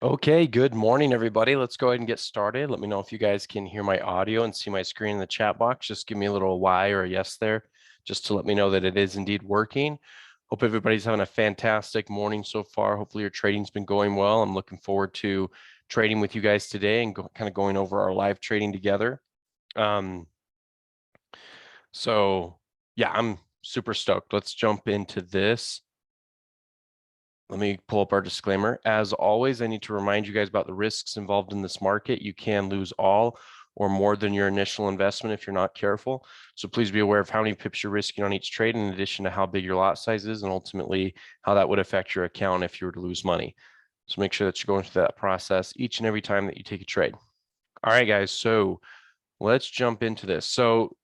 Okay, good morning, everybody. Let's go ahead and get started. Let me know if you guys can hear my audio and see my screen in the chat box. Just give me a little Y or a yes there, just to let me know that it is indeed working. Hope everybody's having a fantastic morning so far. Hopefully your trading's been going well. I'm looking forward to trading with you guys today and kind of going over our live trading together. Um, so yeah, I'm super stoked. Let's jump into this. Let me pull up our disclaimer. As always, I need to remind you guys about the risks involved in this market. You can lose all or more than your initial investment if you're not careful. So please be aware of how many pips you're risking on each trade, in addition to how big your lot size is, and ultimately how that would affect your account if you were to lose money. So make sure that you're going through that process each and every time that you take a trade. All right, guys. So let's jump into this. So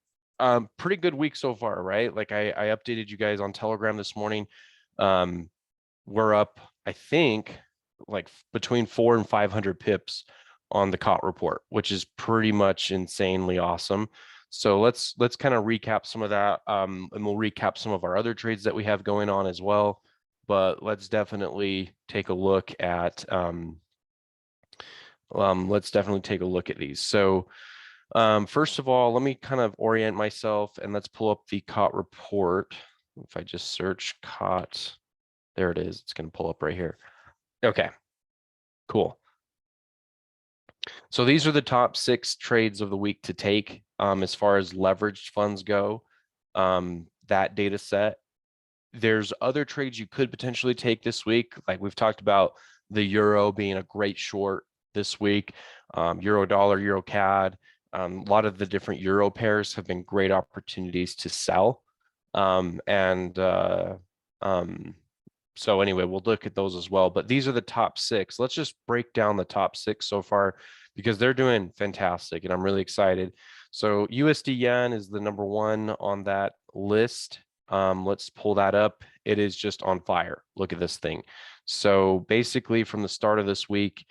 pretty good week so far, right? Like I updated you guys on Telegram this morning. We're up, I think, like between 400 and 500 pips on the COT report, which is pretty much insanely awesome. So let's kind of recap some of that, and we'll recap some of our other trades that we have going on as well. But let's definitely take a look at these. So first of all, let me kind of orient myself and let's pull up the COT report. If I just search COT. There it is. It's going to pull up right here. Okay, cool. So these are the top 6 trades of the week to take as far as leveraged funds go. That data set. There's other trades you could potentially take this week. Like we've talked about the euro being a great short this week. Euro dollar, euro CAD. A lot of the different euro pairs have been great opportunities to sell. So anyway, we'll look at those as well. But these are the top 6. Let's just break down the top 6 so far because they're doing fantastic and I'm really excited. So USD yen is the number 1 on that list. Let's pull that up. It is just on fire. Look at this thing. So basically from the start of this week,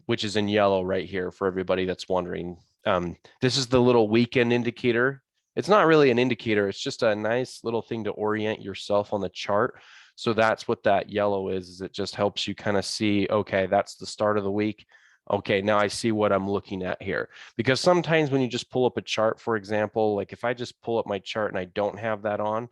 which is in yellow right here for everybody that's wondering, this is the little weekend indicator. It's not really an indicator. It's just a nice little thing to orient yourself on the chart. So that's what that yellow is it just helps you kind of see, okay, that's the start of the week. Okay, now I see what I'm looking at here. Because sometimes when you just pull up a chart, for example, like if I just pull up my chart and I don't have that on,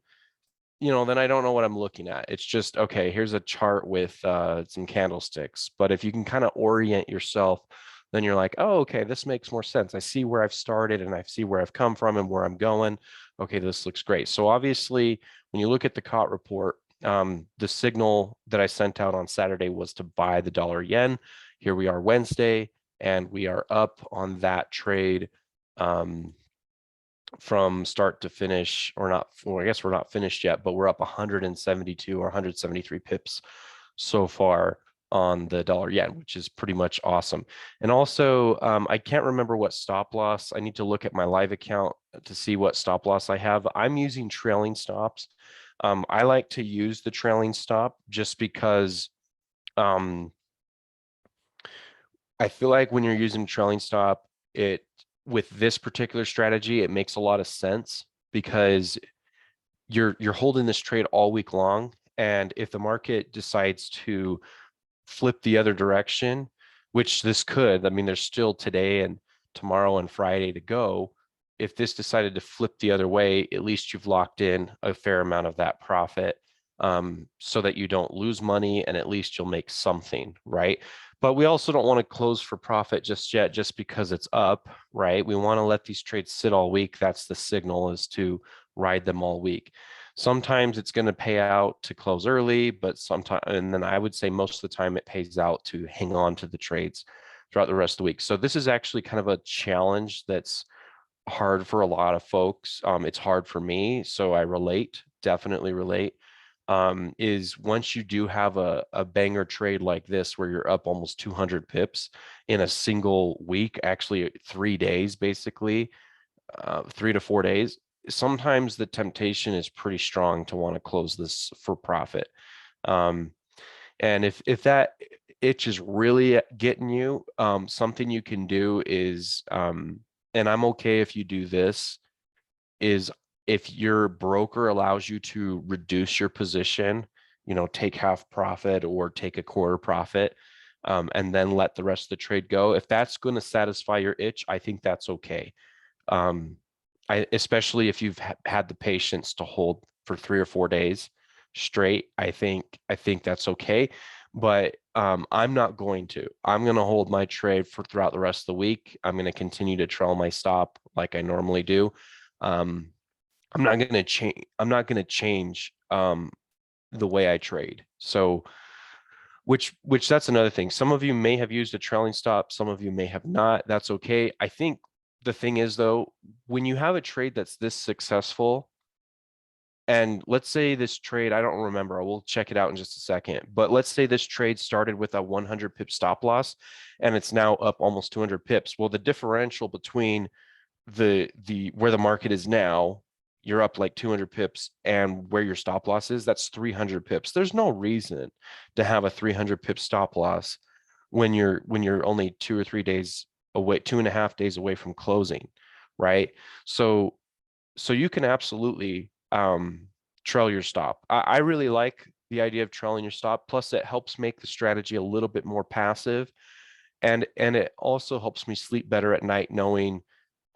then I don't know what I'm looking at. It's just, okay, here's a chart with some candlesticks. But if you can kind of orient yourself, then you're like, oh, okay, this makes more sense. I see where I've started and I see where I've come from and where I'm going. Okay, this looks great. So obviously, when you look at the COT report, the signal that I sent out on Saturday was to buy the dollar yen. Here we are Wednesday, and we are up on that trade from start to finish, or not. Well, I guess we're not finished yet, but we're up 172 or 173 pips so far on the dollar yen, which is pretty much awesome. And also, I can't remember what stop loss. I need to look at my live account to see what stop loss I have. I'm using trailing stops. I like to use the trailing stop just because I feel like when you're using trailing stop, with this particular strategy, it makes a lot of sense because you're holding this trade all week long. And if the market decides to flip the other direction, which this could, I mean, there's still today and tomorrow and Friday to go. If this decided to flip the other way, at least you've locked in a fair amount of that profit, so that you don't lose money and at least you'll make something, right? But we also don't want to close for profit just yet, just because it's up, right? We want to let these trades sit all week. That's the signal, is to ride them all week. Sometimes it's going to pay out to close early, but sometimes, and then I would say most of the time it pays out to hang on to the trades throughout the rest of the week. So this is actually kind of a challenge that's hard for a lot of folks. It's hard for me, so I relate, definitely relate. Is once you do have a banger trade like this, where you're up almost 200 pips in a single week, actually 3 days, basically, 3 to 4 days, sometimes the temptation is pretty strong to want to close this for profit. And if that itch is really getting you, something you can do is, and I'm okay if you do this, is if your broker allows you to reduce your position, take half profit or take a quarter profit, and then let the rest of the trade go. If that's going to satisfy your itch, I think that's okay. Um, especially if you've had the patience to hold for 3 or 4 days straight, I think that's okay. But I'm not going to. I'm going to hold my trade for throughout the rest of the week. I'm going to continue to trail my stop like I normally do. Um, I'm not going to change. I'm not going to change the way I trade. So, which that's another thing. Some of you may have used a trailing stop. Some of you may have not. That's okay. I think the thing is though, when you have a trade that's this successful, and let's say this trade, I don't remember, we'll check it out in just a second, but let's say this trade started with a 100 pip stop loss and it's now up almost 200 pips. Well, the differential between the where the market is now, you're up like 200 pips, and where your stop loss is, that's 300 pips. There's no reason to have a 300 pip stop loss when you're only 2 or 3 days away, 2.5 days away from closing, right? So you can absolutely trail your stop. I really like the idea of trailing your stop. Plus, it helps make the strategy a little bit more passive, and it also helps me sleep better at night knowing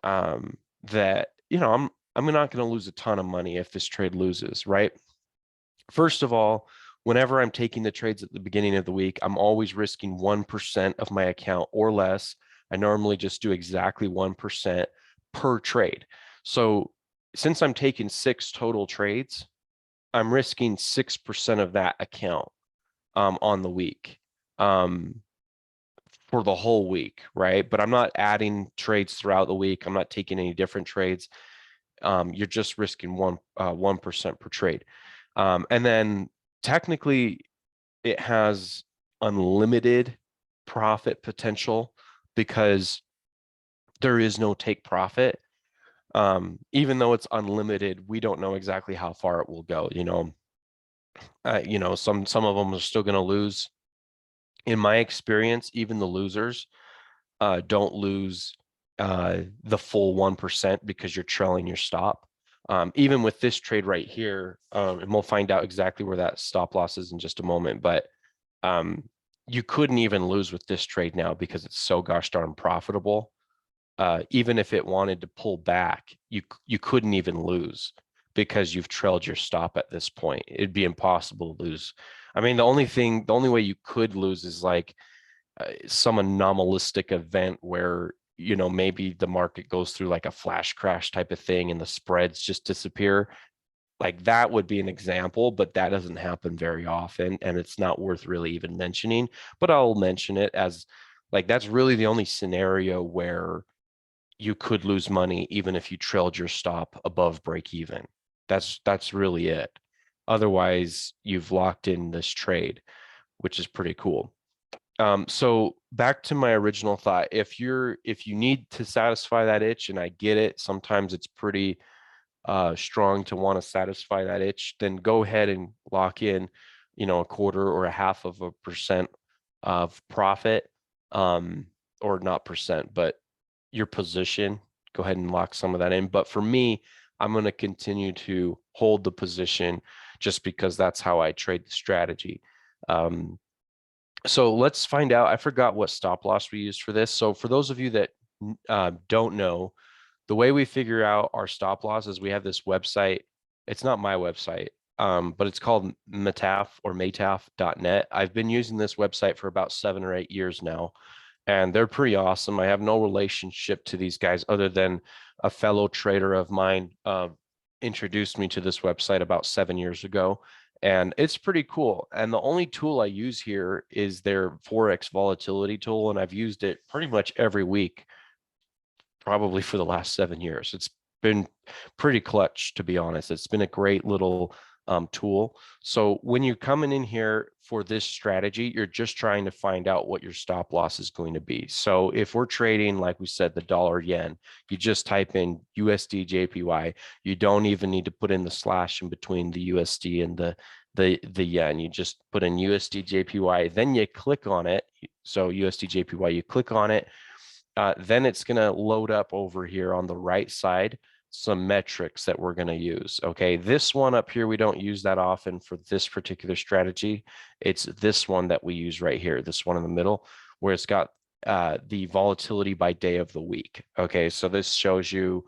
that I'm not going to lose a ton of money if this trade loses, right? First of all, whenever I'm taking the trades at the beginning of the week, I'm always risking 1% of my account or less. I normally just do exactly 1% per trade. So since I'm taking 6 total trades, I'm risking 6% of that account on the week. For the whole week, right? But I'm not adding trades throughout the week. I'm not taking any different trades. You're just risking 1% per trade. And then technically it has unlimited profit potential because there is no take profit. Even though it's unlimited, we don't know exactly how far it will go. Some of them are still going to lose. In my experience, even the losers don't lose the full 1% because you're trailing your stop. Even with this trade right here, and we'll find out exactly where that stop loss is in just a moment, but you couldn't even lose with this trade now because it's so gosh darn profitable. Even if it wanted to pull back, you couldn't even lose because you've trailed your stop at this point. It'd be impossible to lose. I mean, the only way you could lose is like some anomalistic event where maybe the market goes through like a flash crash type of thing and the spreads just disappear. Like that would be an example, but that doesn't happen very often and it's not worth really even mentioning. But I'll mention it as like that's really the only scenario where you could lose money even if you trailed your stop above break even. That's really it. Otherwise, you've locked in this trade, which is pretty cool. So back to my original thought, if you need to satisfy that itch, and I get it, sometimes it's pretty strong to want to satisfy that itch, then go ahead and lock in, a quarter or a half of a percent of profit, or not percent, but your position. Go ahead and lock some of that in. But for me, I'm going to continue to hold the position just because that's how I trade the strategy. So let's find out. I forgot what stop loss we used for this. So for those of you that don't know, the way we figure out our stop loss is we have this website. It's not my website, but it's called Metaf or Mataf.net. I've been using this website for about 7 or 8 years now, and they're pretty awesome. I have no relationship to these guys other than a fellow trader of mine introduced me to this website about 7 years ago, and it's pretty cool. And the only tool I use here is their Forex volatility tool, and I've used it pretty much every week, probably for the last 7 years. It's been pretty clutch, to be honest. It's been a great little tool. So when you're coming in here for this strategy, you're just trying to find out what your stop loss is going to be. So if we're trading, like we said, the dollar yen, you just type in USD JPY. You don't even need to put in the slash in between the USD and the yen. You just put in USD JPY, then you click on it. So USD JPY, you click on it. Then it's going to load up over here on the right side some metrics that we're going to use. Okay, this one up here, we don't use that often for this particular strategy. It's this one that we use right here, this one in the middle, where it's got the volatility by day of the week. Okay, so this shows you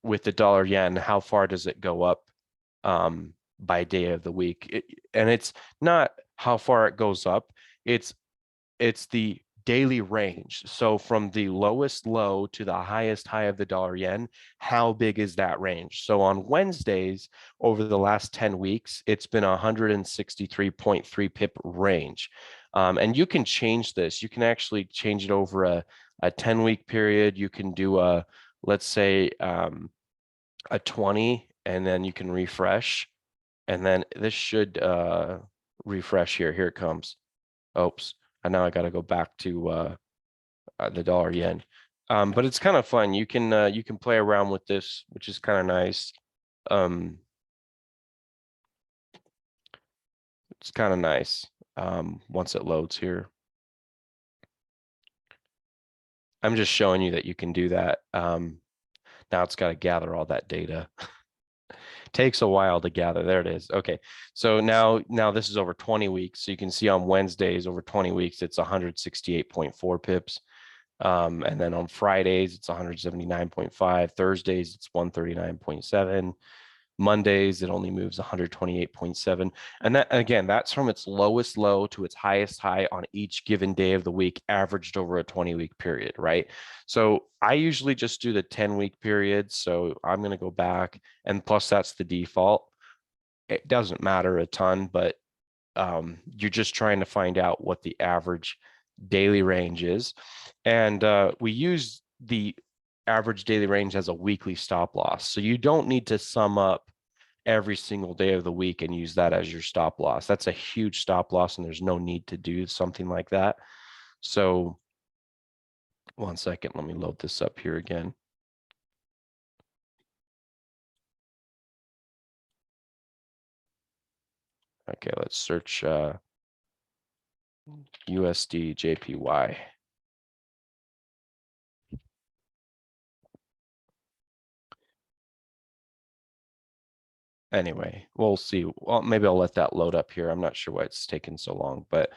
with the dollar yen, how far does it go up by day of the week? And it's not how far it goes up, it's the daily range. So from the lowest low to the highest high of the dollar yen, how big is that range? So on Wednesdays, over the last 10 weeks, it's been 163.3 pip range. And you can change this. You can actually change it over a 10-week period. You can do a, let's say, a 20, and then you can refresh. And then this should refresh here. Here it comes. Oops. And now I got to go back to the dollar yen. But it's kind of fun. You can play around with this, which is kind of nice. It's kind of nice once it loads here. I'm just showing you that you can do that. Now it's got to gather all that data. Takes a while to gather. There it is. Okay. So now this is over 20 weeks. So you can see on Wednesdays over 20 weeks, it's 168.4 pips. And then on Fridays, it's 179.5. Thursdays, it's 139.7. Mondays, it only moves 128.7. And that, again, that's from its lowest low to its highest high on each given day of the week, averaged over a 20-week period, right? So I usually just do the 10-week period. So I'm going to go back, and plus that's the default. It doesn't matter a ton, but you're just trying to find out what the average daily range is. And we use the average daily range as a weekly stop loss. So you don't need to sum up every single day of the week and use that as your stop loss. That's a huge stop loss, and there's no need to do something like that. So 1 second, let me load this up here again. Okay, let's search USD JPY. Anyway, we'll see. Well, maybe I'll let that load up here. I'm not sure why it's taken so long, but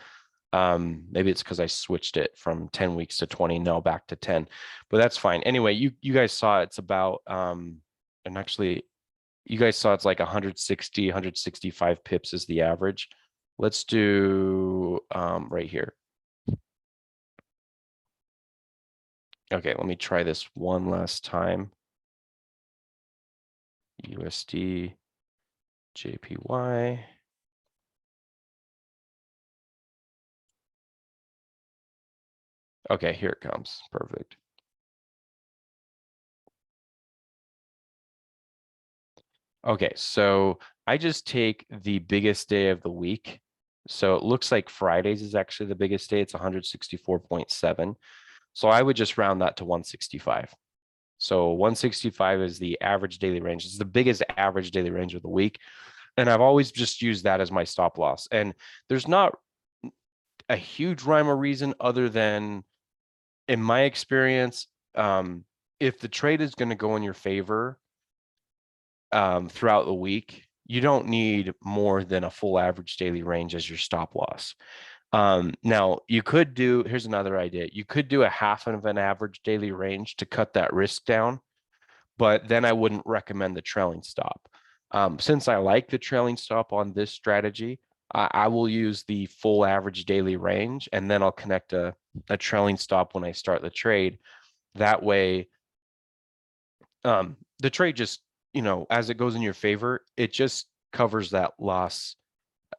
maybe it's because I switched it from 10 weeks to 20, now back to 10, but that's fine. Anyway, you guys saw it's about and actually you guys saw it's like 160, 165 pips is the average. Let's do right here. Okay, let me try this one last time. USD JPY. Okay, here it comes. Perfect. Okay, so I just take the biggest day of the week. So it looks like Fridays is actually the biggest day. It's 164.7. So I would just round that to 165. So 165 is the average daily range. It's the biggest average daily range of the week. And I've always just used that as my stop loss. And there's not a huge rhyme or reason other than, in my experience, if the trade is going to go in your favor throughout the week, you don't need more than a full average daily range as your stop loss. Now you could do, here's another idea. You could do a half of an average daily range to cut that risk down, but then I wouldn't recommend the trailing stop. Since I like the trailing stop on this strategy, I will use the full average daily range, and then I'll connect a trailing stop when I start the trade. That way, the trade just, as it goes in your favor, it just covers that loss.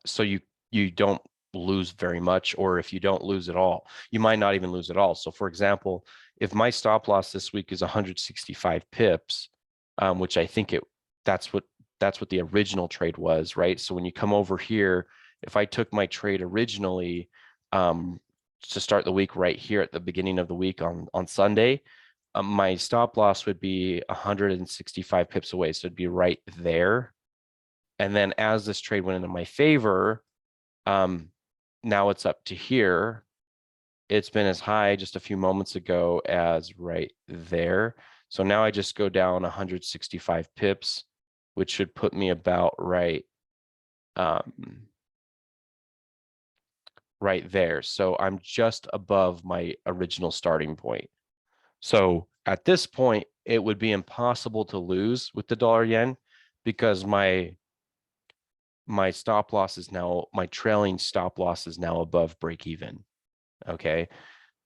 So you don't lose very much, or if you don't lose at all, you might not even lose at all. So for example, if my stop loss this week is 165 pips, which I think that's what the original trade was, right? So when you come over here, if I took my trade originally to start the week right here at the beginning of the week on Sunday, my stop loss would be 165 pips away. So it'd be right there. And then as this trade went into my favor, now it's up to here. It's been as high just a few moments ago as right there. So now I just go down 165 pips, which should put me about right right there. So I'm just above my original starting point. So at this point, it would be impossible to lose with the dollar yen because my stop loss is now, my trailing stop loss is now above break even. Okay.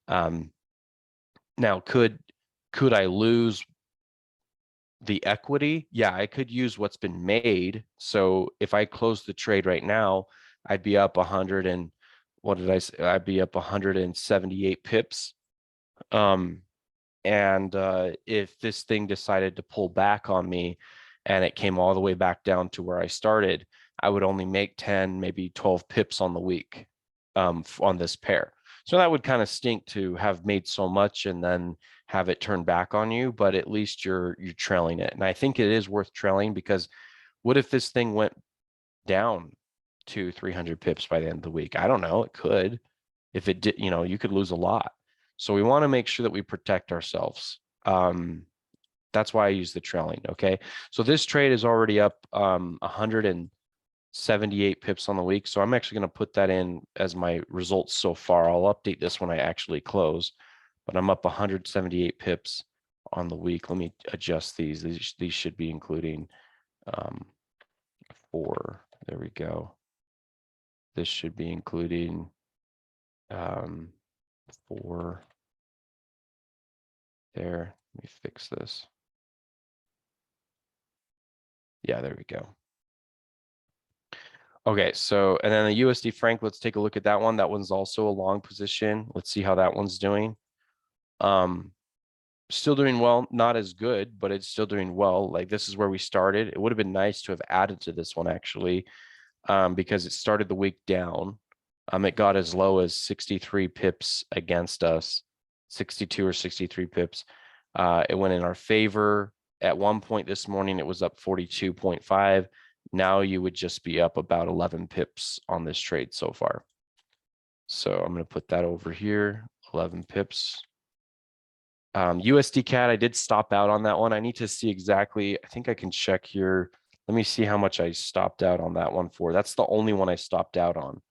Now could I lose the equity? Yeah, I could use what's been made. So if I close the trade right now, I'd be up 100 and what did I say? I'd be up 178 pips. And if this thing decided to pull back on me and it came all the way back down to where I started, I would only make 10, maybe 12 pips on the week on this pair. So that would kind of stink to have made so much and then have it turn back on you, but at least you're trailing it. And I think it is worth trailing because what if this thing went down to 300 pips by the end of the week? I don't know. It could. If it did, you could lose a lot. So we want to make sure that we protect ourselves. That's why I use the trailing. Okay. So this trade is already up 178 pips on the week. So I'm actually going to put that in as my results so far. I'll update this when I actually close, but I'm up 178 pips on the week. Let me adjust these. These should be including 4. There we go. This should be including 4 there. Let me fix this. Yeah, there we go. Okay, so and then the USD franc, let's take a look at that one. That one's also a long position. Let's see how that one's doing. Still doing well, not as good, but it's still doing well. Like this is where we started. It would have been nice to have added to this one actually, because it started the week down. It got as low as 63 pips against us, 62 or 63 pips. It went in our favor. At one point this morning, it was up 42.5. Now you would just be up about 11 pips on this trade so far. So I'm going to put that over here, 11 pips. USD CAD, I did stop out on that one. I need to see exactly, I think I can check here. Let me see how much I stopped out on that one for. That's the only one I stopped out on.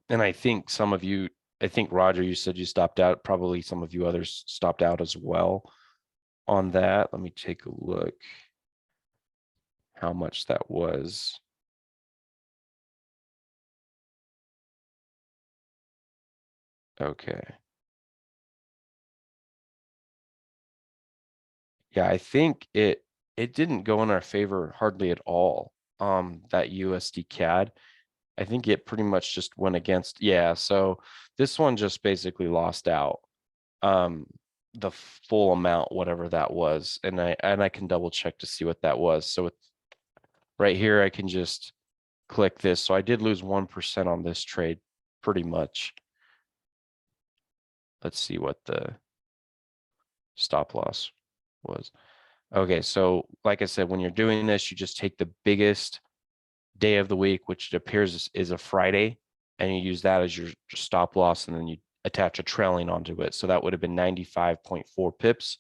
And I think some of you, I think Roger, you said you stopped out. Probably some of you others stopped out as well on that. Let me take a look how much that was. Okay. Yeah, I think it didn't go in our favor hardly at all. That USD CAD. I think it pretty much just went against. Yeah, so this one just basically lost out. The full amount, whatever that was, and I can double check to see what that was. So right here, I can just click this. So I did lose 1% on this trade, pretty much. Let's see what the stop loss was. Okay, so like I said, when you're doing this, you just take the biggest day of the week, which it appears is a Friday, and you use that as your stop loss, and then you attach a trailing onto it. So that would have been 95.4 pips,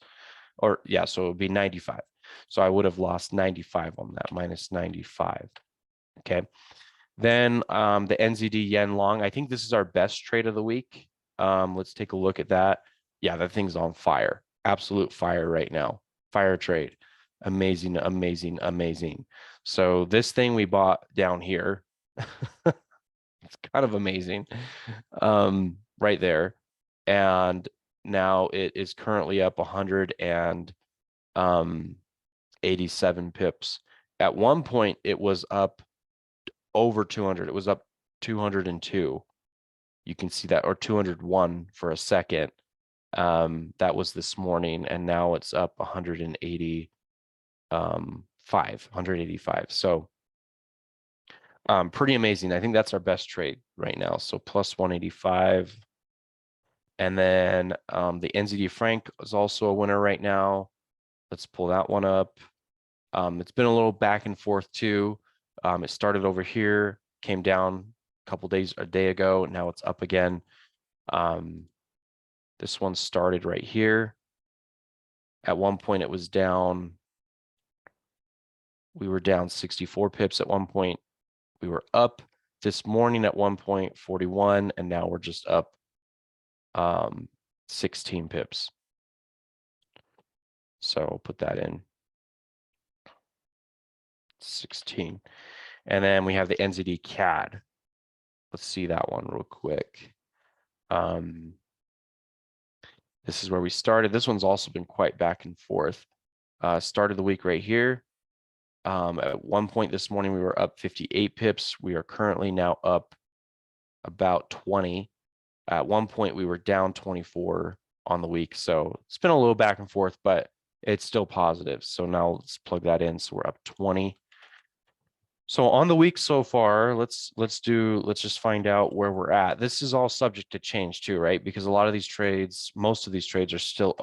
or yeah, so it would be 95. So I would have lost 95 on that, minus 95. Okay. Then the NZD yen long, I think this is our best trade of the week. Let's take a look at that. Yeah, that thing's on fire. Absolute fire right now. Fire trade. Amazing, amazing, amazing. So this thing we bought down here, it's kind of amazing, right there. And now it is currently up 187 pips. At one point, it was up over 200. It was up 202. You can see that, or 201 for a second. That was this morning, and now it's up 185. So pretty amazing. I think that's our best trade right now. So plus 185. And then the NZD franc is also a winner right now. Let's pull that one up. It's been a little back and forth too. It started over here, came down a day ago. Now it's up again. This one started right here. At one point it was down. We were down 64 pips at one point. We were up this morning at 1.41, and now we're just up 16 pips. So I'll put that in 16. And then we have the NZD CAD. Let's see that one real quick. This is where we started. This one's also been quite back and forth. Started the week right here. At one point this morning, we were up 58 pips. We are currently now up about 20. At one point, we were down 24 on the week. So it's been a little back and forth, but it's still positive. So now let's plug that in. So we're up 20. So on the week so far, let's just find out where we're at. This is all subject to change too, right? Because a lot of these trades, most of these trades are still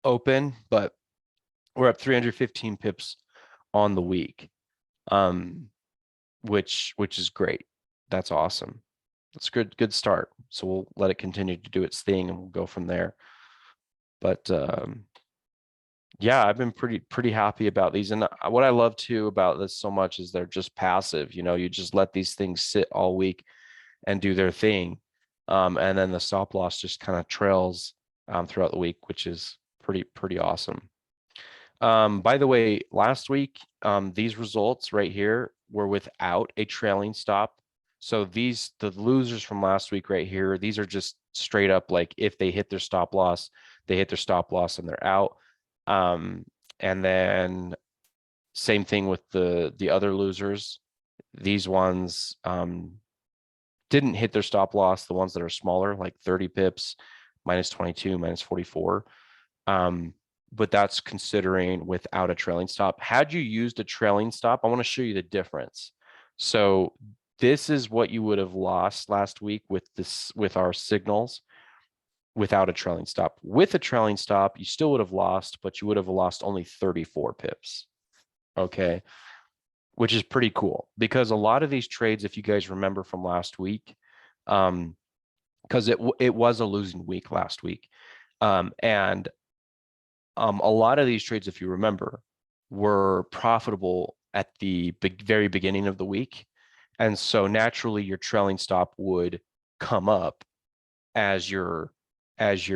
open, but we're up 315 pips on the week, which is great. That's awesome. That's a good start. So we'll let it continue to do its thing and we'll go from there. But yeah, I've been pretty happy about these. And what I love too about this so much is they're just passive. You know, you just let these things sit all week and do their thing. And then the stop loss just kind of trails throughout the week, which is pretty awesome. By the way, last week, these results right here were without a trailing stop. So the losers from last week right here, these are just straight up like if they hit their stop loss, they hit their stop loss and they're out. And then same thing with the other losers. These ones didn't hit their stop loss, the ones that are smaller, like 30 pips, minus 22, minus 44. But that's considering without a trailing stop. Had you used a trailing stop, I want to show you the difference. So this is what you would have lost last week with our signals without a trailing stop. With a trailing stop, you still would have lost, but you would have lost only 34 pips. Okay. Which is pretty cool because a lot of these trades, if you guys remember from last week, because it was a losing week last week. And a lot of these trades, if you remember, were profitable at the very beginning of the week. And so naturally your trailing stop would come up as your as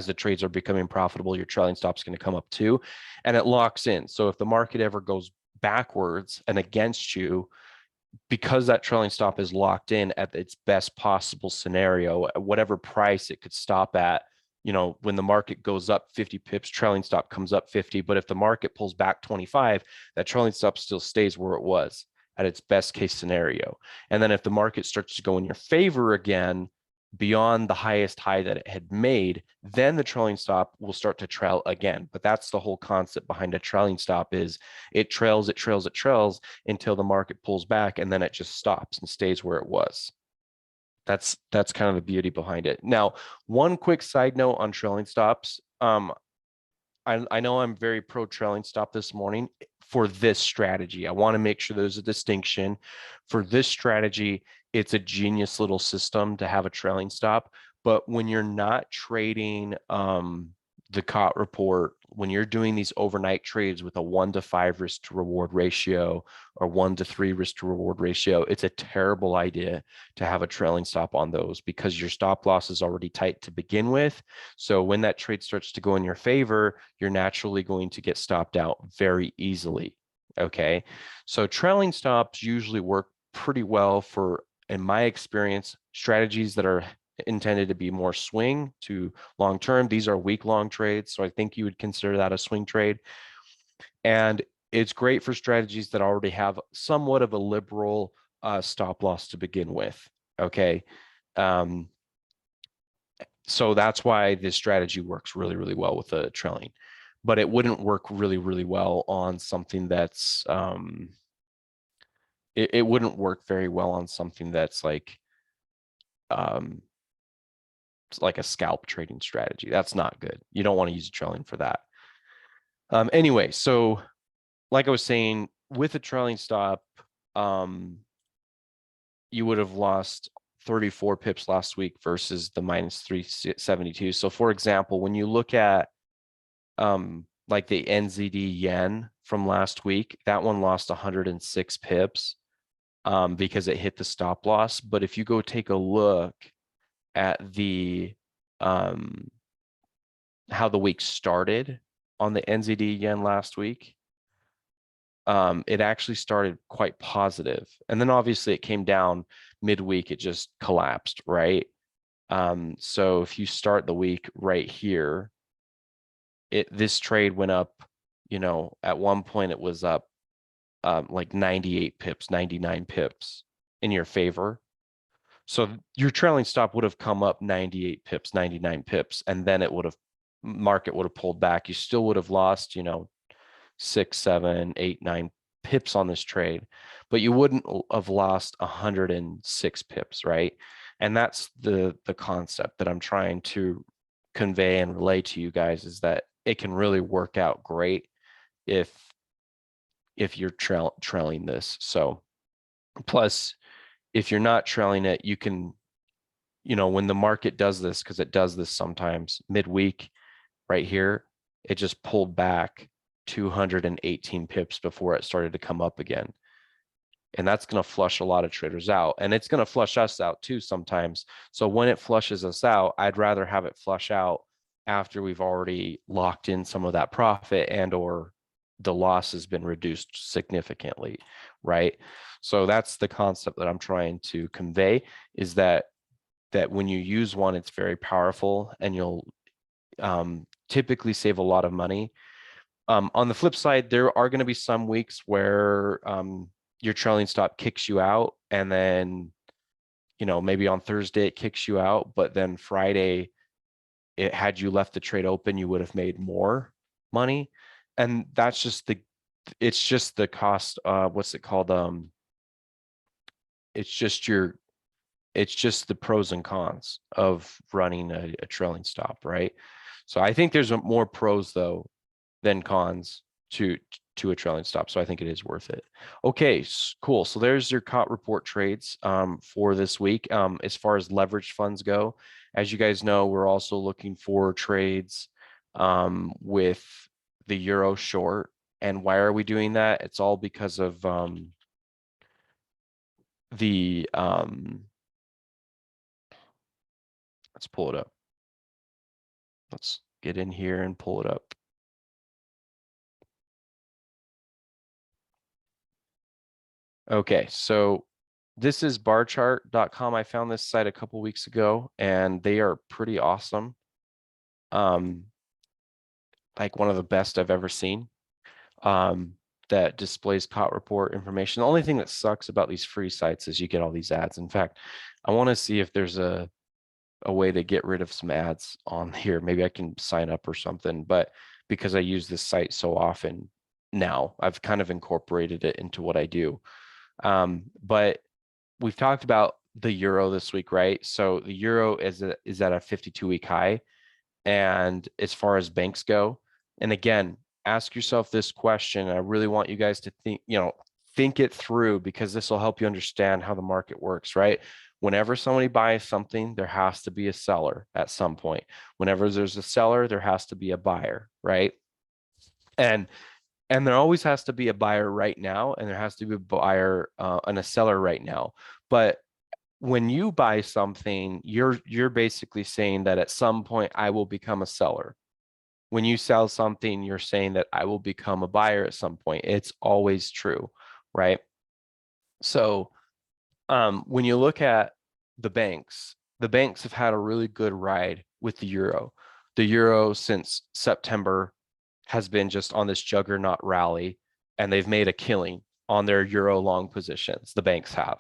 the trades are becoming profitable, your trailing stop is going to come up too, and it locks in. So if the market ever goes backwards and against you, because that trailing stop is locked in at its best possible scenario, at whatever price it could stop at, you know, when the market goes up 50 pips, trailing stop comes up 50. But if the market pulls back 25, that trailing stop still stays where it was at its best case scenario. And then if the market starts to go in your favor again, beyond the highest high that it had made, then the trailing stop will start to trail again. But that's the whole concept behind a trailing stop is it trails until the market pulls back, and then it just stops and stays where it was. That's kind of the beauty behind it. Now, one quick side note on trailing stops. I know I'm very pro trailing stop this morning for this strategy. I want to make sure there's a distinction. For this strategy, it's a genius little system to have a trailing stop. But when you're not trading the COT report, when you're doing these overnight trades with a 1-to-5 risk to reward ratio or 1-to-3 risk to reward ratio, it's a terrible idea to have a trailing stop on those because your stop loss is already tight to begin with. So when that trade starts to go in your favor, you're naturally going to get stopped out very easily. Okay. So trailing stops usually work pretty well for, in my experience, strategies that are intended to be more swing to long term. These are week-long trades, so I think you would consider that a swing trade. And it's great for strategies that already have somewhat of a liberal stop loss to begin with. Okay. So that's why this strategy works really well with a trailing, but it wouldn't work really well on something that's it wouldn't work very well on something that's like a scalp trading strategy. That's not good. You don't want to use a trailing for that. Anyway, so like I was saying, with a trailing stop, you would have lost 34 pips last week versus the minus 372. So for example, when you look at like the NZD yen from last week, that one lost 106 pips because it hit the stop loss. But if you go take a look at the how the week started on the NZD yen last week, it actually started quite positive. And then obviously it came down midweek, it just collapsed, right? So if you start the week right here, this trade went up, you know, at one point it was up like 98 pips, 99 pips in your favor. So your trailing stop would have come up 98 pips, 99 pips, and then it would have market would have pulled back. You still would have lost, you know, 6, 7, 8, 9 pips on this trade, but you wouldn't have lost 106 pips, right? And that's the concept that I'm trying to convey and relay to you guys, is that it can really work out great if you're trailing this. So plus, if you're not trailing it, you can, you know, when the market does this, because it does this sometimes midweek right here, it just pulled back 218 pips before it started to come up again. And that's going to flush a lot of traders out, and it's going to flush us out too sometimes. So when it flushes us out, I'd rather have it flush out after we've already locked in some of that profit and or the loss has been reduced significantly, right? So that's the concept that I'm trying to convey, is that when you use one, it's very powerful and you'll typically save a lot of money. On the flip side, there are going to be some weeks where your trailing stop kicks you out, and then, you know, maybe on Thursday it kicks you out, but then Friday, had you left the trade open, you would have made more money. And that's just it's just the cost. What's it called? It's just the pros and cons of running a trailing stop, right? So I think there's more pros though than cons to a trailing stop. So I think it is worth it. Okay, cool. So there's your COT report trades for this week. As far as leveraged funds go, as you guys know, we're also looking for trades with the euro short. And why are we doing that? It's all because of the let's pull it up. Let's get in here and pull it up. Okay, so this is barchart.com. I found this site a couple weeks ago, and they are pretty awesome. Like one of the best I've ever seen. That displays COT report information. The only thing that sucks about these free sites is you get all these ads. In fact, I want to see if there's a way to get rid of some ads on here. Maybe I can sign up or something, but because I use this site so often now, I've kind of incorporated it into what I do. But we've talked about the euro this week, right? So the euro is at a 52-week high. And as far as banks go, and again, ask yourself this question. I really want you guys to think it through, because this will help you understand how the market works, right? Whenever somebody buys something, there has to be a seller at some point. Whenever there's a seller, there has to be a buyer, right? And there always has to be a buyer right now, and there has to be a buyer and a seller right now. But when you buy something, you're basically saying that at some point I will become a seller. When you sell something, you're saying that I will become a buyer at some point. It's always true, right? So when you look at the banks have had a really good ride with the euro. The euro since September has been just on this juggernaut rally, and they've made a killing on their euro long positions. The banks have.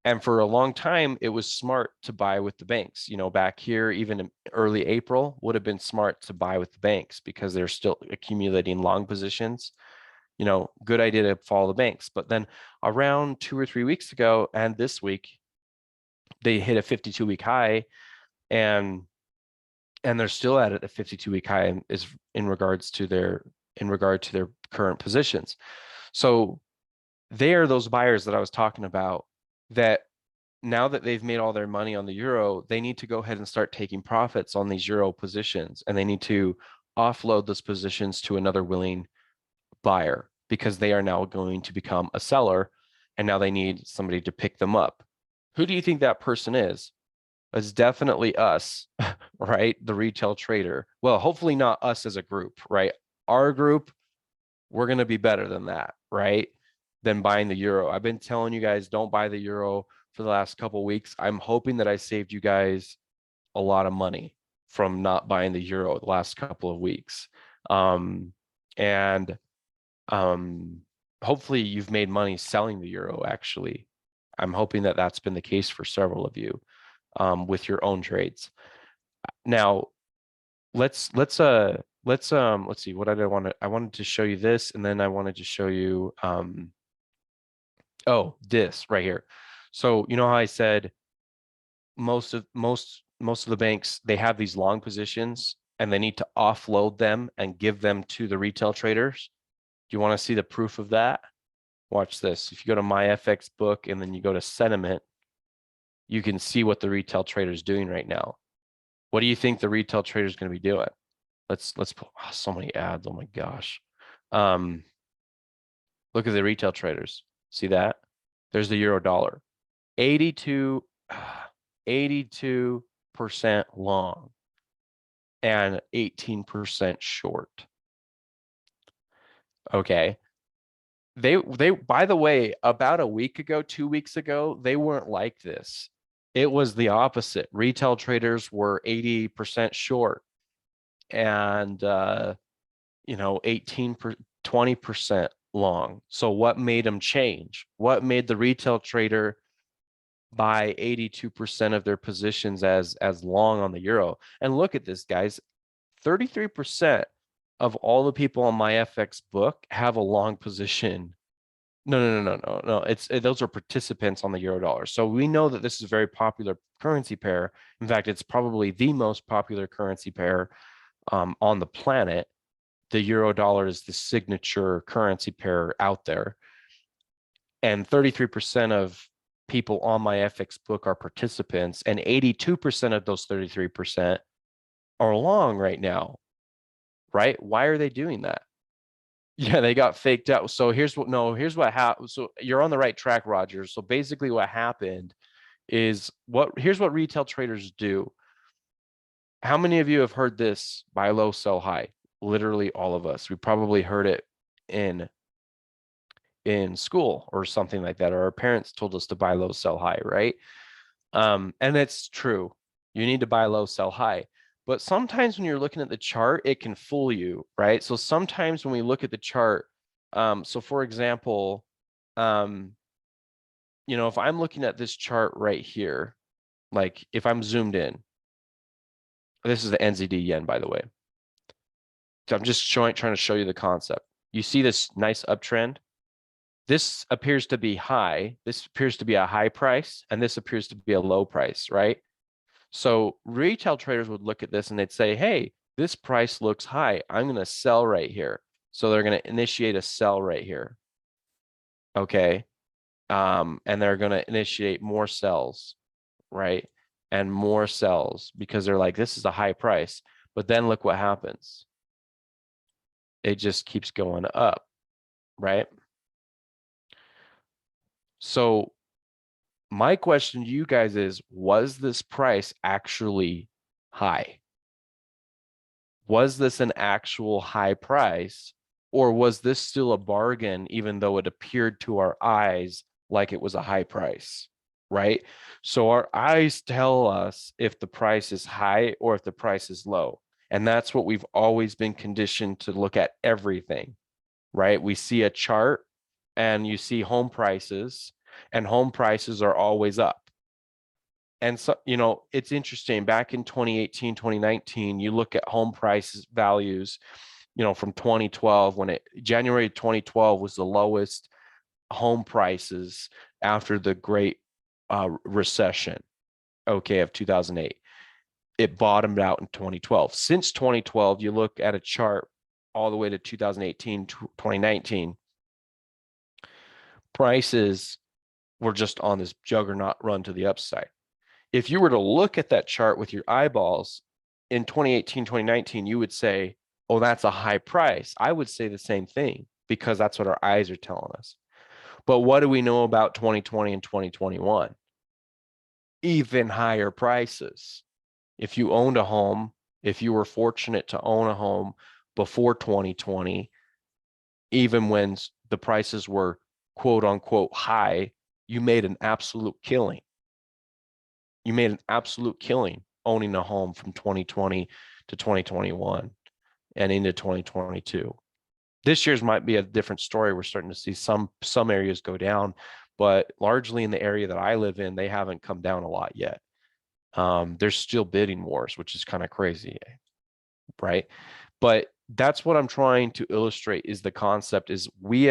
And for a long time, it was smart to buy with the banks. You know, back here, even in early April, would have been smart to buy with the banks because they're still accumulating long positions. You know, good idea to follow the banks. But then around 2 or 3 weeks ago, and this week, they hit a 52-week high, and they're still at a 52-week high is in regard to their current positions. So they are those buyers that I was talking about that now that they've made all their money on the euro, they need to go ahead and start taking profits on these euro positions, and they need to offload those positions to another willing buyer because they are now going to become a seller, and now they need somebody to pick them up. Who do you think that person is? It's definitely us, right? The retail trader. Well, hopefully not us as a group, right? Our group, we're going to be better than that, right? Than buying the euro. I've been telling you guys, don't buy the euro for the last couple of weeks. I'm hoping that I saved you guys a lot of money from not buying the euro the last couple of weeks. And hopefully you've made money selling the euro, actually. I'm hoping that that's been the case for several of you with your own trades. Now, let's see, what did I want to, I wanted to show you this, and then I wanted to show you oh, this right here. So you know how I said most of the banks, they have these long positions and they need to offload them and give them to the retail traders. Do you want to see the proof of that? Watch this. If you go to my FX book and then you go to sentiment, you can see what the retail trader is doing right now. What do you think the retail trader is going to be doing? Let's put so many ads. Oh my gosh. Look at the retail traders. See that? There's the euro dollar. 82 82% long and 18% short. Okay. They by the way, about a week ago, 2 weeks ago, they weren't like this. It was the opposite. Retail traders were 80% short and 20% long. So what made them change? What made the retail trader buy 82% of their positions as long on the euro? And look at this, guys. 33% of all the people on my FX book have a long position. No. Those are participants on the euro dollar. So we know that this is a very popular currency pair. In fact, it's probably the most popular currency pair on the planet. The euro dollar is the signature currency pair out there. And 33% of people on my FX book are participants, and 82% of those 33% are long right now, right? Why are they doing that? Yeah, they got faked out. So here's what happened. So you're on the right track, Roger. So basically what happened is here's what retail traders do. How many of you have heard this: buy low, sell high? Literally all of us. We probably heard it in school or something like that, or our parents told us to buy low, sell high, right? And it's true. You need to buy low, sell high. But sometimes when you're looking at the chart, it can fool you, right? So sometimes when we look at the chart, so for example, if I'm looking at this chart right here, like if I'm zoomed in, this is the NZD yen, by the way. So I'm just trying to show you the concept. You see this nice uptrend. This appears to be high. This appears to be a high price, and this appears to be a low price, right? So retail traders would look at this and they'd say, hey, this price looks high. I'm going to sell right here. So they're going to initiate a sell right here. Okay. And they're going to initiate more sells, right? And more sells because they're like, this is a high price. But then look what happens. It just keeps going up, right? So my question to you guys is, was this price actually high? Was this an actual high price, or was this still a bargain, even though it appeared to our eyes like it was a high price, right? So our eyes tell us if the price is high or if the price is low. And that's what we've always been conditioned to look at everything, right? We see a chart and you see home prices, and home prices are always up. And so, it's interesting. Back in 2018, 2019, you look at home prices values, from 2012, January 2012 was the lowest home prices after the Great Recession, okay, of 2008. It bottomed out in 2012. Since 2012, you look at a chart all the way to 2018, 2019, prices we're just on this juggernaut run to the upside. If you were to look at that chart with your eyeballs in 2018, 2019, you would say, oh, that's a high price. I would say the same thing because that's what our eyes are telling us. But what do we know about 2020 and 2021? Even higher prices. If you owned a home, if you were fortunate to own a home before 2020, even when the prices were quote unquote high, you made an absolute killing. You made an absolute killing owning a home from 2020 to 2021 and into 2022. This year's might be a different story. We're starting to see some areas go down, but largely in the area that I live in, they haven't come down a lot yet. There's still bidding wars, which is kind of crazy, right? But that's what I'm trying to illustrate is the concept is we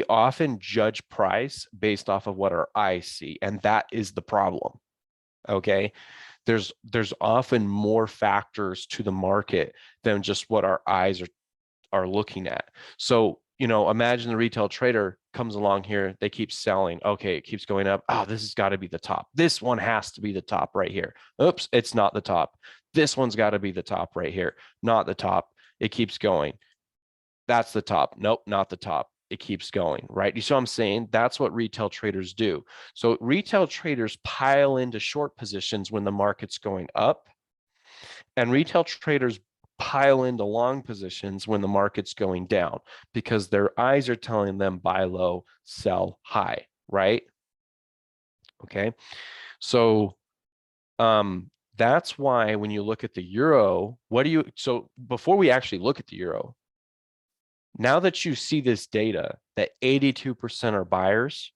often judge price based off of what our eyes see, and that is the problem. Okay. There's often more factors to the market than just what our eyes are looking at. So, imagine the retail trader comes along here, they keep selling. Okay, it keeps going up. Oh, this has got to be the top. This one has to be the top right here. Oops, it's not the top. This one's got to be the top right here. Not the top. It keeps going. That's the top. Nope, not the top. It keeps going, right? You see what I'm saying? That's what retail traders do. So retail traders pile into short positions when the market's going up, and retail traders pile into long positions when the market's going down because their eyes are telling them buy low, sell high, right? Okay. So that's why when you look at the euro, so before we actually look at the euro, now that you see this data that 82% are buyers,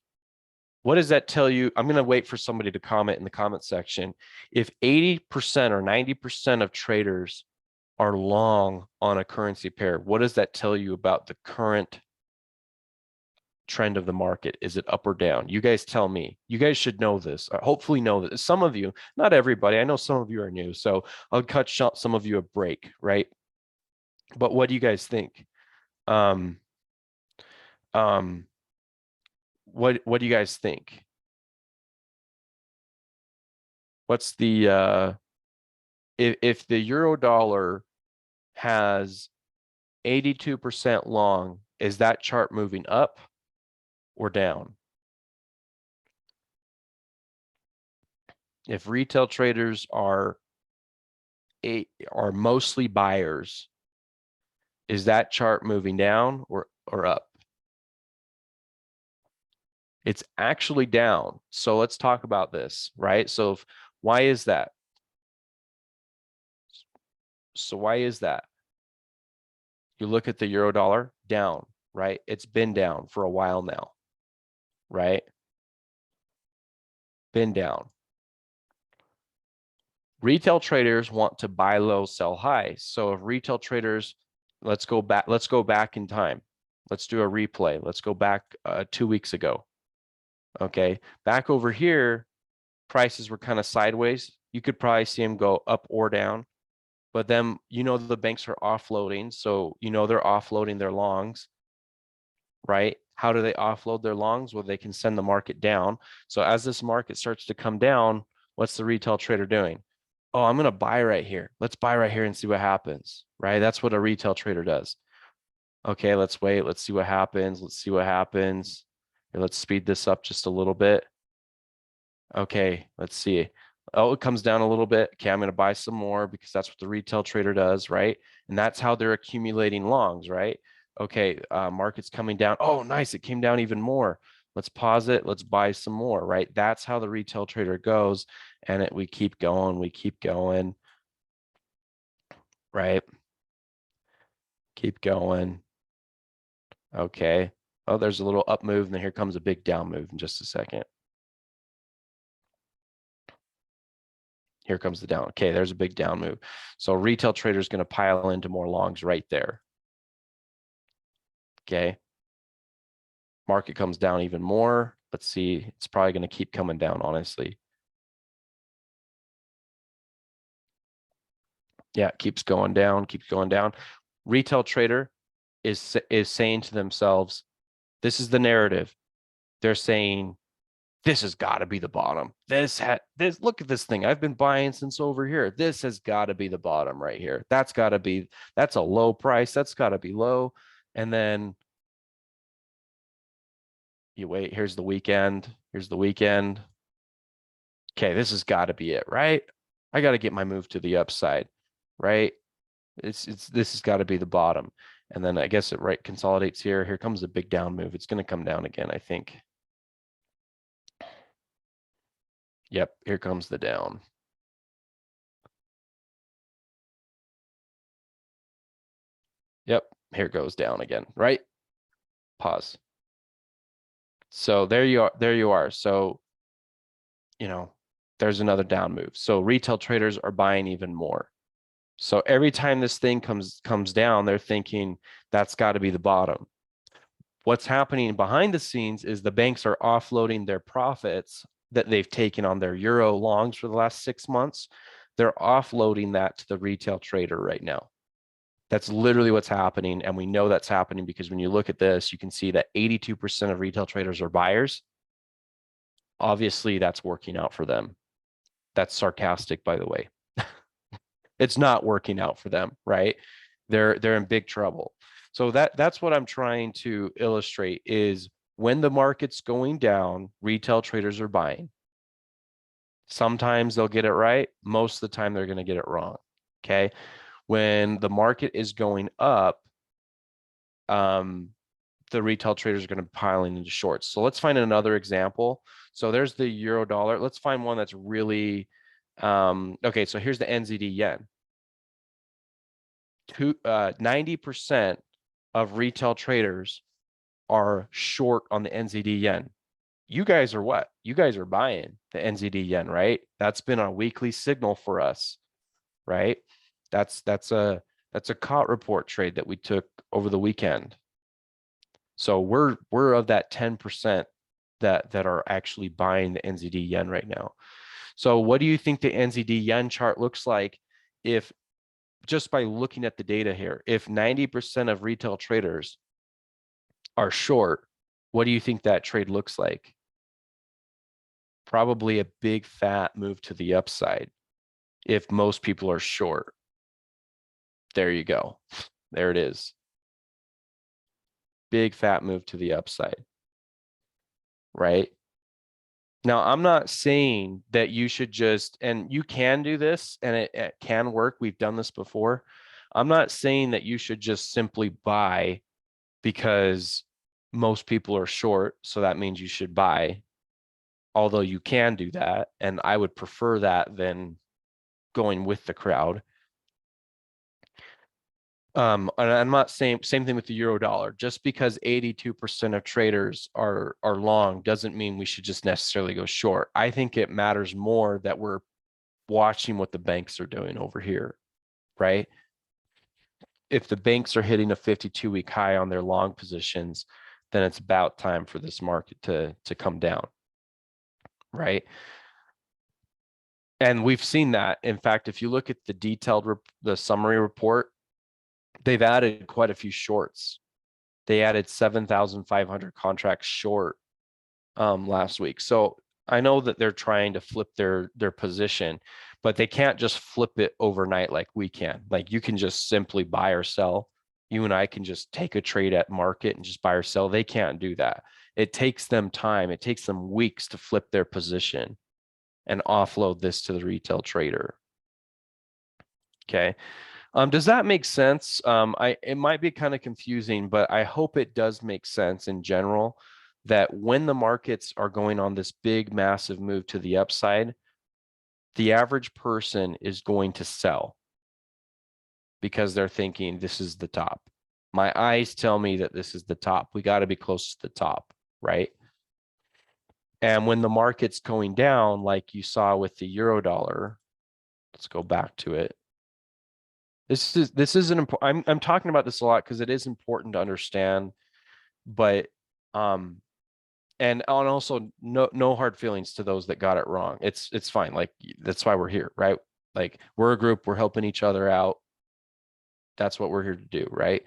what does that tell you? I'm going to wait for somebody to comment in the comment section. If 80% or 90% of traders are long on a currency pair, what does that tell you about the current trend of the market? Is it up or down? You guys tell me. You guys should know this. Hopefully know this. Some of you, not everybody. I know some of you are new, so I'll cut some of you a break, right? But what do you guys think? Um, um, what do you guys think? What's the if the euro dollar has 82% long, is that chart moving up or down? If retail traders are mostly buyers, is that chart moving down or up? It's actually down. So let's talk about this, right? So why is that? So why is that? You look at the euro dollar, down, right? It's been down for a while now, right? Been down. Retail traders want to buy low, sell high. So if retail traders, let's go back in time. Let's do a replay. Let's go back 2 weeks ago. Okay, back over here, prices were kind of sideways. You could probably see them go up or down, but then the banks are offloading, so they're offloading their longs, right? How do they offload their longs? Well, they can send the market down. So as this market starts to come down, what's the retail trader doing? Oh, I'm going to buy right here. Let's buy right here and see what happens, right? That's what a retail trader does. Okay, let's wait. Let's see what happens. Let's see what happens. Here, let's speed this up just a little bit. Okay, let's see. Oh, it comes down a little bit. Okay, I'm going to buy some more because that's what the retail trader does, right? And that's how they're accumulating longs, right? Okay, market's coming down. Oh, nice. It came down even more. Let's pause it. Let's buy some more, right? That's how the retail trader goes. And we keep going. We keep going, right? Keep going. Okay. Oh, there's a little up move, and then here comes a big down move in just a second. Here comes the down. Okay, there's a big down move. So retail trader is going to pile into more longs right there. Okay. Market comes down even more. Let's see. It's probably going to keep coming down, honestly. Yeah, it keeps going down, keeps going down. Retail trader is saying to themselves, this is the narrative. they're saying, this has got to be the bottom. This look at this thing. I've been buying since over here. This has got to be the bottom right here. That's a low price. That's got to be low. And then you wait, here's the weekend. Here's the weekend. Okay, this has got to be it, right? I got to get my move to the upside, right? This has got to be the bottom. And then I guess it consolidates here. Here comes a big down move. It's going to come down again, I think. Yep, here comes the down. Yep, here goes down again, right? Pause. So there you are. There you are. So, there's another down move. So retail traders are buying even more. So every time this thing comes down, they're thinking that's got to be the bottom. What's happening behind the scenes is the banks are offloading their profits that they've taken on their euro longs for the last 6 months. They're offloading that to the retail trader right now. That's literally what's happening. And we know that's happening because when you look at this, you can see that 82% of retail traders are buyers. Obviously, that's working out for them. That's sarcastic, by the way. It's not working out for them, right? They're in big trouble. So that's what I'm trying to illustrate is when the market's going down, retail traders are buying. Sometimes they'll get it right. Most of the time they're going to get it wrong. Okay. When the market is going up, the retail traders are going to be piling into shorts. So let's find another example. So there's the euro dollar. Let's find one that's really, okay. So here's the NZD yen. 90% of retail traders are short on the NZD yen. You guys are what? You guys are buying the NZD yen, right? That's been a weekly signal for us, right? That's a COT report trade that we took over the weekend. So we're of that 10% that are actually buying the NZD yen right now. So what do you think the NZD yen chart looks like if just by looking at the data here, if 90% of retail traders are short, what do you think that trade looks like? Probably a big fat move to the upside if most people are short. There you go. There it is. Big fat move to the upside, right? Now, I'm not saying that you should just, and you can do this and it can work. We've done this before. I'm not saying that you should just simply buy because most people are short. So that means you should buy, although you can do that. And I would prefer that than going with the crowd. And I'm not saying same thing with the euro dollar. Just because 82% of traders are long doesn't mean we should just necessarily go short. I think it matters more that we're watching what the banks are doing over here, right? If the banks are hitting a 52-week high on their long positions, then it's about time for this market to come down, right? And we've seen that. In fact, if you look at the summary report, they've added quite a few shorts. They added 7,500 contracts short last week. So I know that they're trying to flip their position, but they can't just flip it overnight like we can. Like you can just simply buy or sell. You and I can just take a trade at market and just buy or sell. They can't do that. It takes them time. It takes them weeks to flip their position and offload this to the retail trader. Okay. Does that make sense? It might be kind of confusing, but I hope it does make sense in general that when the markets are going on this big, massive move to the upside, the average person is going to sell because they're thinking this is the top. My eyes tell me that this is the top. We got to be close to the top, right? And when the market's going down, like you saw with the euro dollar, let's go back to it. This is an important. I'm talking about this a lot because it is important to understand, but and also no hard feelings to those that got it wrong. It's fine. Like that's why we're here, right? Like we're a group, we're helping each other out. That's what we're here to do, right?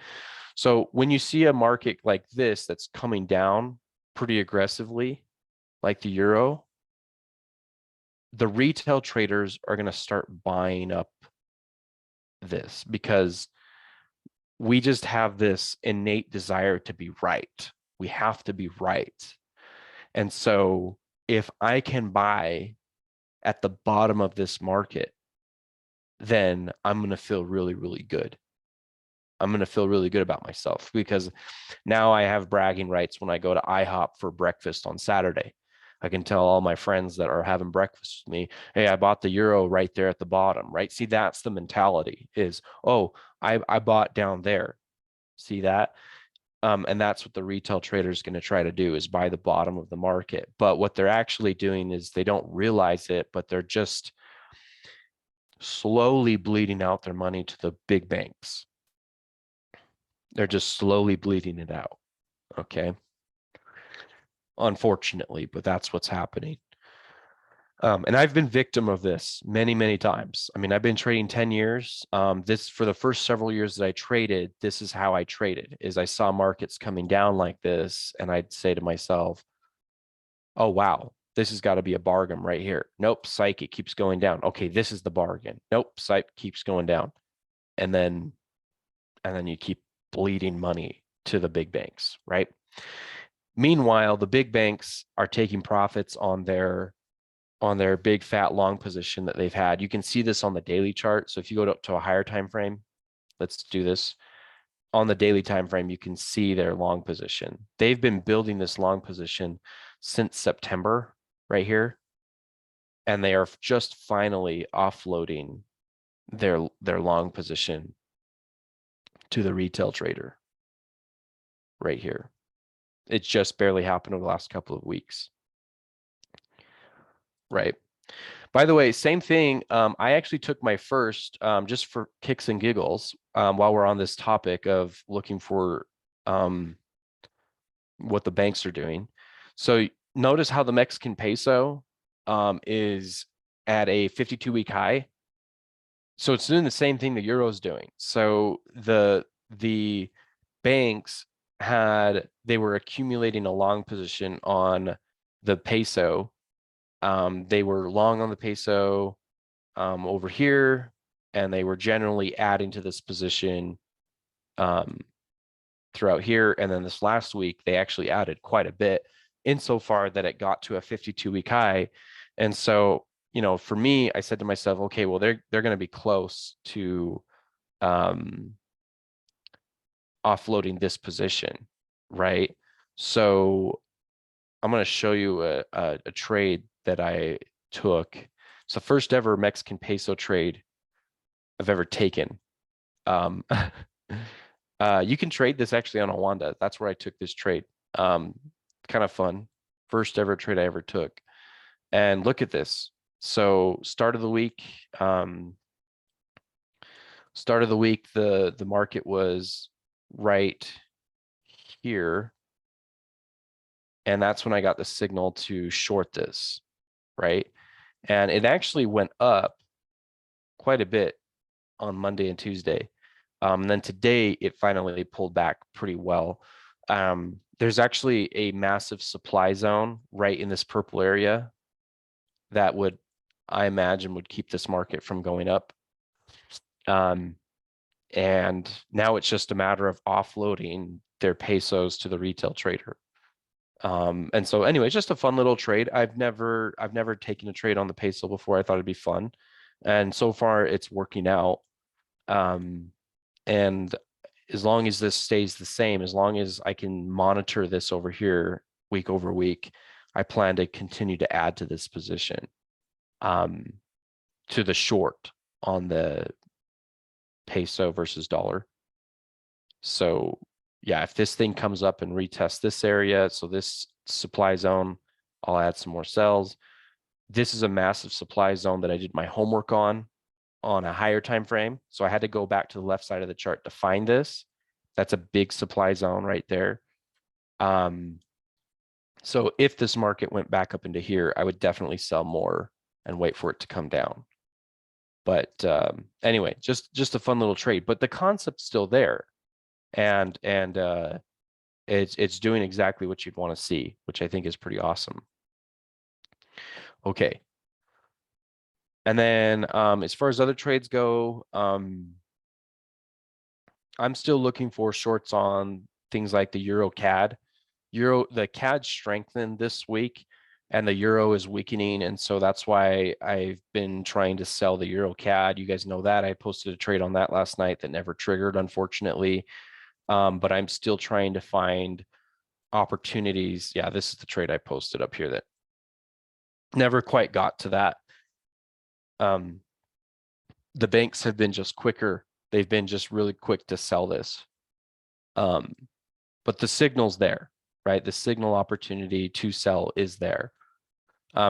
So when you see a market like this that's coming down, pretty aggressively, like the euro, the retail traders are going to start buying up this because we just have this innate desire to be right. We have to be right. And so if I can buy at the bottom of this market, then I'm going to feel really, really good. I'm going to feel really good about myself because now I have bragging rights when I go to IHOP for breakfast on Saturday. I can tell all my friends that are having breakfast with me, hey, I bought the euro right there at the bottom, right? See, that's the mentality is, oh, I bought down there. See that? And that's what the retail trader is going to try to do is buy the bottom of the market. But what they're actually doing is they don't realize it, but they're just slowly bleeding out their money to the big banks. They're just slowly bleeding it out. Okay. Unfortunately, but that's what's happening. And I've been victim of this many, many times. I mean, I've been trading 10 years. This for the first several years that I traded, this is how I traded is I saw markets coming down like this. And I'd say to myself, oh, wow, this has got to be a bargain right here. Nope, psych, it keeps going down. Okay, this is the bargain. Nope, psych keeps going down. And then you keep bleeding money to the big banks, right? Meanwhile, the big banks are taking profits on their big fat long position that they've had. You can see this on the daily chart. So if you go to a higher time frame, let's do this. On the daily time frame, you can see their long position. They've been building this long position since September right here. And they are just finally offloading their long position to the retail trader right here. It's just barely happened over the last couple of weeks. Right. By the way, same thing. I actually took my first, just for kicks and giggles, while we're on this topic of looking for what the banks are doing. So notice how the Mexican peso is at a 52-week high. So it's doing the same thing the euro is doing. So the banks they were accumulating a long position on the peso. They were long on the peso over here, and they were generally adding to this position throughout here. And then this last week, they actually added quite a bit insofar that it got to a 52-week high. And so, for me, I said to myself, okay, well, they're going to be close to offloading this position, right? So I'm going to show you a trade that I took. It's the first ever Mexican peso trade I've ever taken. You can trade this actually on Awanda. That's where I took this trade. Kind of fun. First ever trade I ever took. And look at this. So start of the week, the market was right here. And that's when I got the signal to short this, right? And it actually went up quite a bit on Monday and Tuesday. And then today it finally pulled back pretty well. There's actually a massive supply zone right in this purple area that I imagine would keep this market from going up. And now it's just a matter of offloading their pesos to the retail trader. And so anyway, just a fun little trade. I've never taken a trade on the peso before. I thought it'd be fun. And so far it's working out. And as long as this stays the same, as long as I can monitor this over here week over week, I plan to continue to add to this position, to the short on the peso versus dollar. So yeah, if this thing comes up and retests this area, so this supply zone, I'll add some more cells. This is a massive supply zone that I did my homework on a higher time frame. So I had to go back to the left side of the chart to find this. That's a big supply zone right there. So if this market went back up into here, I would definitely sell more and wait for it to come down. But anyway, just a fun little trade. But the concept's still there. And It's doing exactly what you'd want to see, which I think is pretty awesome. Okay. And then as far as other trades go, I'm still looking for shorts on things like the Euro CAD. The CAD strengthened this week and the Euro is weakening. And so that's why I've been trying to sell the Euro CAD. You guys know that. I posted a trade on that last night that never triggered, unfortunately. But I'm still trying to find opportunities. Yeah, this is the trade I posted up here that never quite got to that. The banks have been just quicker. They've been just really quick to sell this. But the signal's there, right? The signal opportunity to sell is there.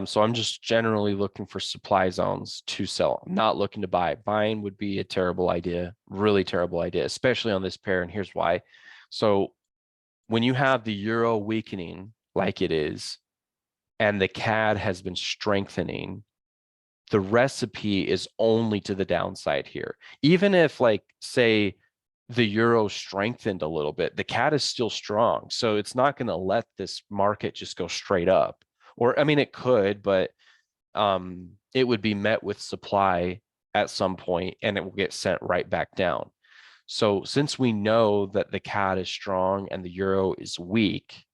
So I'm just generally looking for supply zones to sell. I'm not looking to buy. Buying would be a terrible idea, really terrible idea, especially on this pair. And here's why. So when you have the euro weakening like it is, and the CAD has been strengthening, the recipe is only to the downside here. Even if, like, say, the euro strengthened a little bit, the CAD is still strong. So it's not going to let this market just go straight up. Or, I mean, it could, but it would be met with supply at some point and it will get sent right back down. So since we know that the CAD is strong and the euro is weak,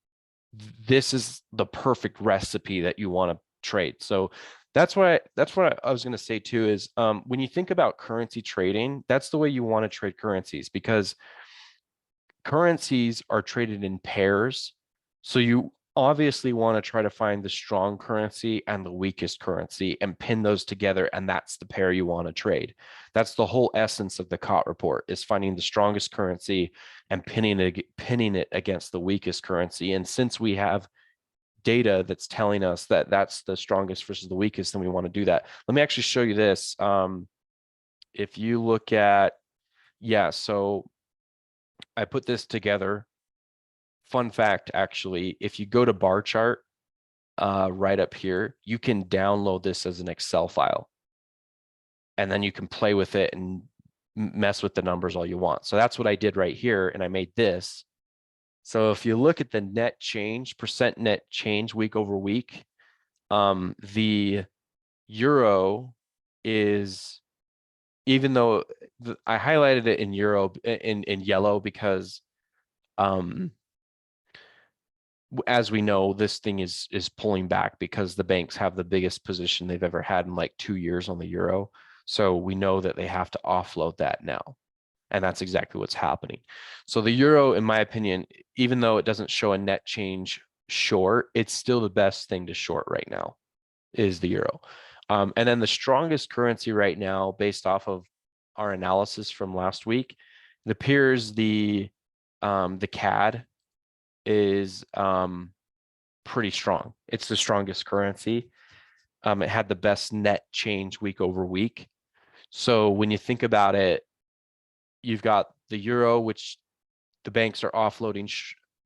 this is the perfect recipe that you want to trade. So that's what I was going to say too is when you think about currency trading, that's the way you want to trade currencies, because currencies are traded in pairs. So you obviously want to try to find the strong currency and the weakest currency and pin those together. And that's the pair you want to trade. That's the whole essence of the COT report, is finding the strongest currency and pinning it against the weakest currency. And since we have data that's telling us that that's the strongest versus the weakest, then we want to do that. Let me actually show you this. If you look at, yeah, so I put this together. Fun fact, actually, if you go to bar chart right up here, you can download this as an Excel file. And then you can play with it and mess with the numbers all you want. So that's what I did right here. And I made this. So if you look at the net change, percent net change week over week, the euro is, even though I highlighted it in euro in yellow because as we know, this thing is pulling back because the banks have the biggest position they've ever had in like 2 years on the euro. So we know that they have to offload that now. And that's exactly what's happening. So the euro, in my opinion, even though it doesn't show a net change short, it's still the best thing to short right now, is the euro. And then the strongest currency right now, based off of our analysis from last week, it appears the CAD is pretty strong. It's the strongest currency. It had the best net change week over week. So when you think about it, you've got the euro, which the banks are offloading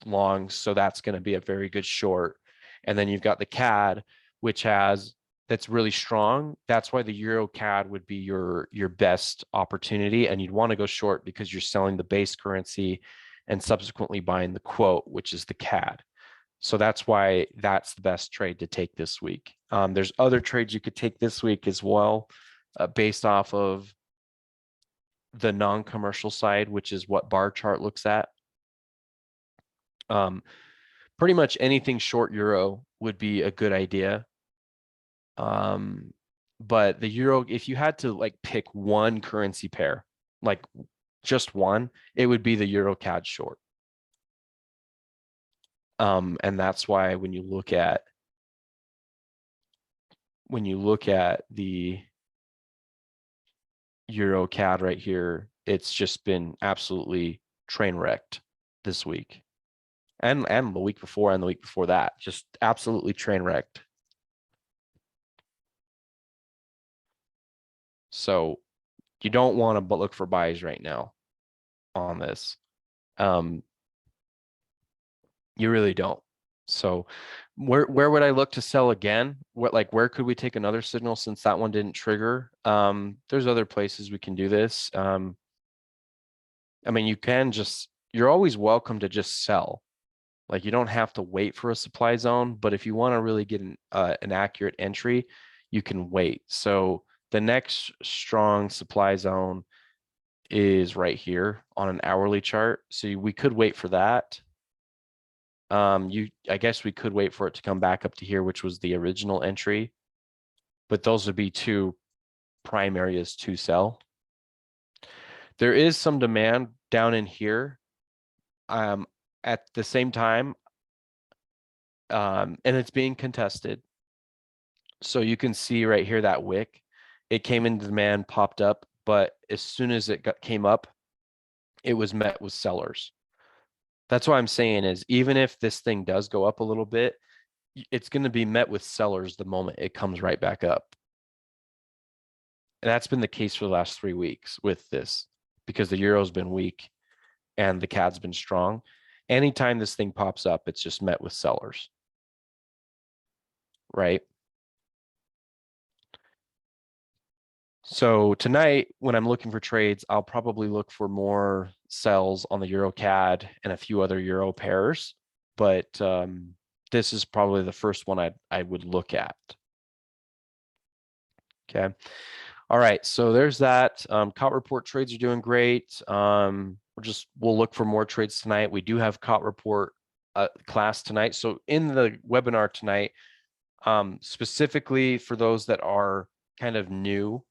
longs, so that's going to be a very good short. And then you've got the CAD, which that's really strong. That's why the euro CAD would be your best opportunity, and you'd want to go short because you're selling the base currency and subsequently buying the quote, which is the CAD. So that's why that's the best trade to take this week. There's other trades you could take this week as well, based off of the non-commercial side, which is what bar chart looks at. Pretty much anything short euro would be a good idea. But the euro, if you had to like pick one currency pair, like just one, it would be the euro CAD short. And that's why when you look at the euro CAD right here, it's just been absolutely train wrecked this week. And the week before and the week before that, just absolutely train wrecked. So you don't want to look for buys right now on this. You really don't. So where would I look to sell again? Where could we take another signal since that one didn't trigger? There's other places we can do this. I mean, you're always welcome to just sell. Like you don't have to wait for a supply zone, but if you want to really get an accurate entry, you can wait. So the next strong supply zone is right here on an hourly chart. So we could wait for that. I guess we could wait for it to come back up to here, which was the original entry, but those would be two prime areas to sell. There is some demand down in here. At the same time, and it's being contested. So you can see right here that wick, it came into demand, popped up, but as soon as it came up, it was met with sellers. That's what I'm saying is even if this thing does go up a little bit, it's going to be met with sellers the moment it comes right back up. And that's been the case for the last 3 weeks with this because the euro's been weak and the CAD's been strong. Anytime this thing pops up, it's just met with sellers, right? So tonight, when I'm looking for trades, I'll probably look for more sells on the Euro CAD and a few other Euro pairs, but this is probably the first one I would look at. Okay. All right. So there's that. COT report trades are doing great. We'll look for more trades tonight. We do have COT report class tonight. So in the webinar tonight, specifically for those that are kind of new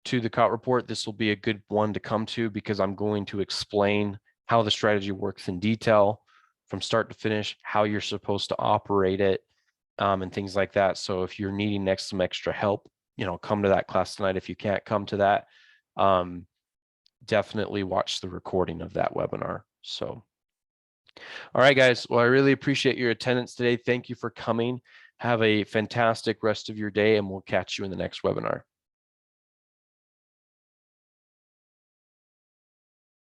to the COT report, this will be a good one to come to because I'm going to explain how the strategy works in detail from start to finish, how you're supposed to operate it, and things like that. So if you're needing some extra help, come to that class tonight. If you can't come to that, definitely watch the recording of that webinar. So, all right, guys. Well, I really appreciate your attendance today. Thank you for coming. Have a fantastic rest of your day, and we'll catch you in the next webinar.